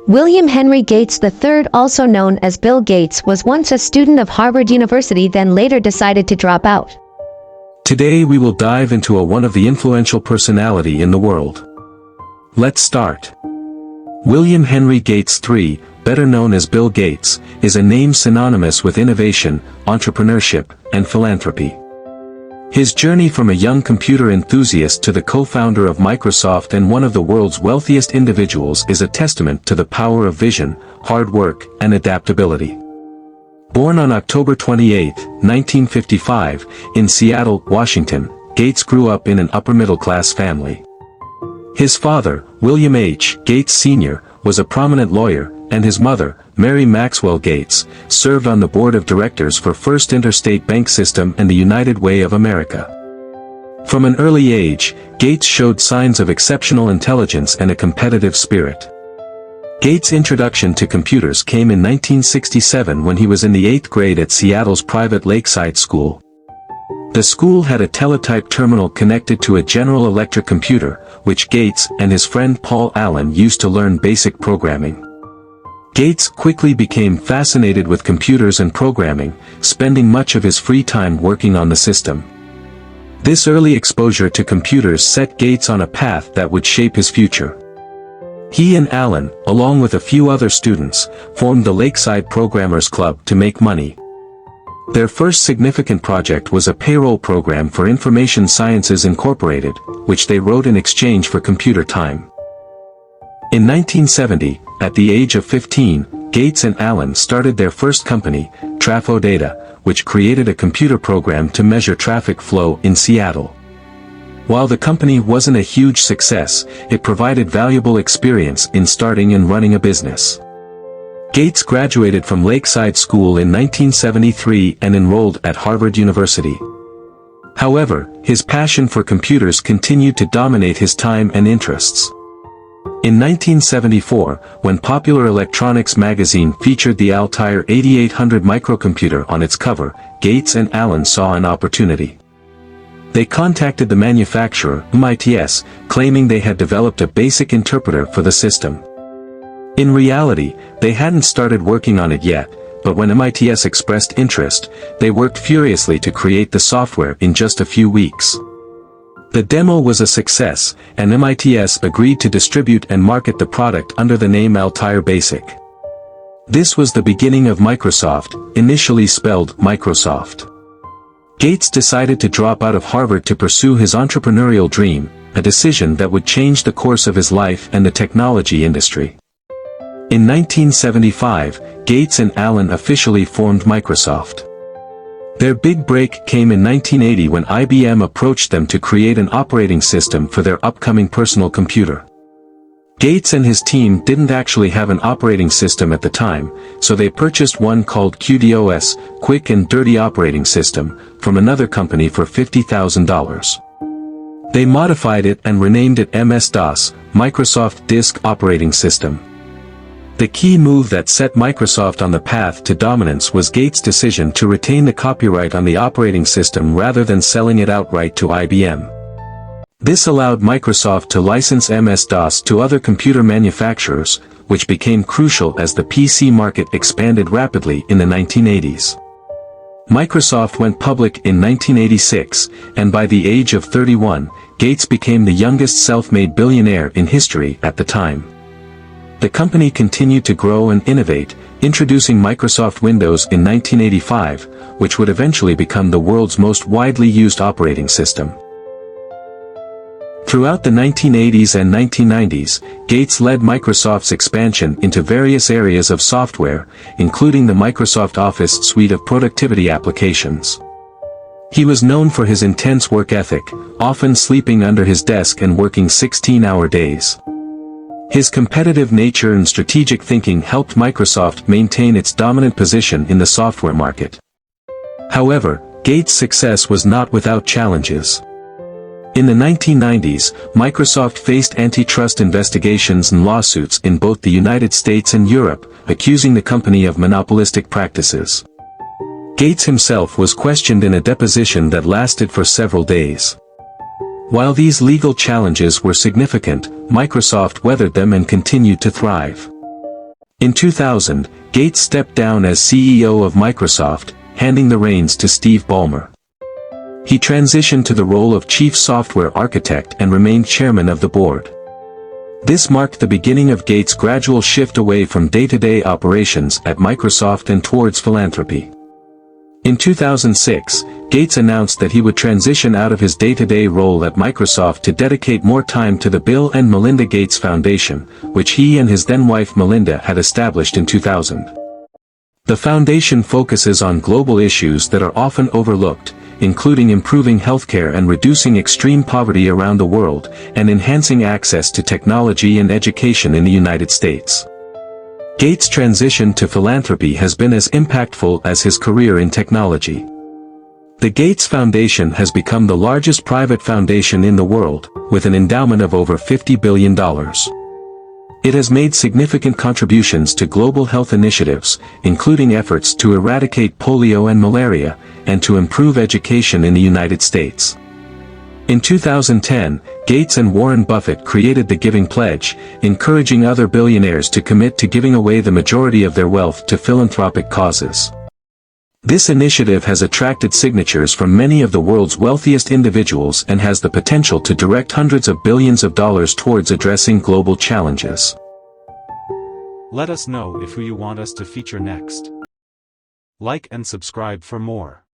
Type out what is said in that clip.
William Henry Gates III, also known as Bill Gates, was once a student of Harvard University, then later decided to drop out. Today we will dive into one of the influential personality in the world. Let's start. William Henry Gates III, better known as Bill Gates, is a name synonymous with innovation, entrepreneurship, and philanthropy. His journey from a young computer enthusiast to the co-founder of Microsoft and one of the world's wealthiest individuals is a testament to the power of vision, hard work, and adaptability. Born on October 28, 1955, in Seattle, Washington, Gates grew up in an upper-middle-class family. His father, William H. Gates Sr., was a prominent lawyer, and his mother, Mary Maxwell Gates, served on the board of directors for First Interstate Bank System and the United Way of America. From an early age, Gates showed signs of exceptional intelligence and a competitive spirit. Gates' introduction to computers came in 1967 when he was in the 8th grade at Seattle's private Lakeside School. The school had a teletype terminal connected to a General Electric computer, which Gates and his friend Paul Allen used to learn basic programming. Gates quickly became fascinated with computers and programming, spending much of his free time working on the system. This early exposure to computers set Gates on a path that would shape his future. He and Allen, along with a few other students, formed the Lakeside Programmers Club to make money. Their first significant project was a payroll program for Information Sciences Incorporated, which they wrote in exchange for computer time. In 1970, at the age of 15, Gates and Allen started their first company, Trafo Data, which created a computer program to measure traffic flow in Seattle. While the company wasn't a huge success, it provided valuable experience in starting and running a business. Gates graduated from Lakeside School in 1973 and enrolled at Harvard University. However, his passion for computers continued to dominate his time and interests. In 1974, when Popular Electronics magazine featured the Altair 8800 microcomputer on its cover, Gates and Allen saw an opportunity. They contacted the manufacturer, MITS, claiming they had developed a basic interpreter for the system. In reality, they hadn't started working on it yet, but when MITS expressed interest, they worked furiously to create the software in just a few weeks. The demo was a success, and MITS agreed to distribute and market the product under the name Altair Basic. This was the beginning of Microsoft, initially spelled Microsoft. Gates decided to drop out of Harvard to pursue his entrepreneurial dream, a decision that would change the course of his life and the technology industry. In 1975, Gates and Allen officially formed Microsoft. Their big break came in 1980 when IBM approached them to create an operating system for their upcoming personal computer. Gates and his team didn't actually have an operating system at the time, so they purchased one called QDOS, Quick and Dirty Operating System, from another company for $50,000. They modified it and renamed it MS-DOS, Microsoft Disk Operating System. The key move that set Microsoft on the path to dominance was Gates' decision to retain the copyright on the operating system rather than selling it outright to IBM. This allowed Microsoft to license MS-DOS to other computer manufacturers, which became crucial as the PC market expanded rapidly in the 1980s. Microsoft went public in 1986, and by the age of 31, Gates became the youngest self-made billionaire in history at the time. The company continued to grow and innovate, introducing Microsoft Windows in 1985, which would eventually become the world's most widely used operating system. Throughout the 1980s and 1990s, Gates led Microsoft's expansion into various areas of software, including the Microsoft Office suite of productivity applications. He was known for his intense work ethic, often sleeping under his desk and working 16-hour days. His competitive nature and strategic thinking helped Microsoft maintain its dominant position in the software market. However, Gates' success was not without challenges. In the 1990s, Microsoft faced antitrust investigations and lawsuits in both the United States and Europe, accusing the company of monopolistic practices. Gates himself was questioned in a deposition that lasted for several days. While these legal challenges were significant, Microsoft weathered them and continued to thrive. In 2000, Gates stepped down as CEO of Microsoft, handing the reins to Steve Ballmer. He transitioned to the role of chief software architect and remained chairman of the board. This marked the beginning of Gates' gradual shift away from day-to-day operations at Microsoft and towards philanthropy. In 2006, Gates announced that he would transition out of his day-to-day role at Microsoft to dedicate more time to the Bill and Melinda Gates Foundation, which he and his then-wife Melinda had established in 2000. The foundation focuses on global issues that are often overlooked, including improving healthcare and reducing extreme poverty around the world, and enhancing access to technology and education in the United States. Gates' transition to philanthropy has been as impactful as his career in technology. The Gates Foundation has become the largest private foundation in the world, with an endowment of over $50 billion. It has made significant contributions to global health initiatives, including efforts to eradicate polio and malaria, and to improve education in the United States. In 2010, Gates and Warren Buffett created the Giving Pledge, encouraging other billionaires to commit to giving away the majority of their wealth to philanthropic causes. This initiative has attracted signatures from many of the world's wealthiest individuals and has the potential to direct hundreds of billions of dollars towards addressing global challenges. Let us know if who you want us to feature next. Like and subscribe for more.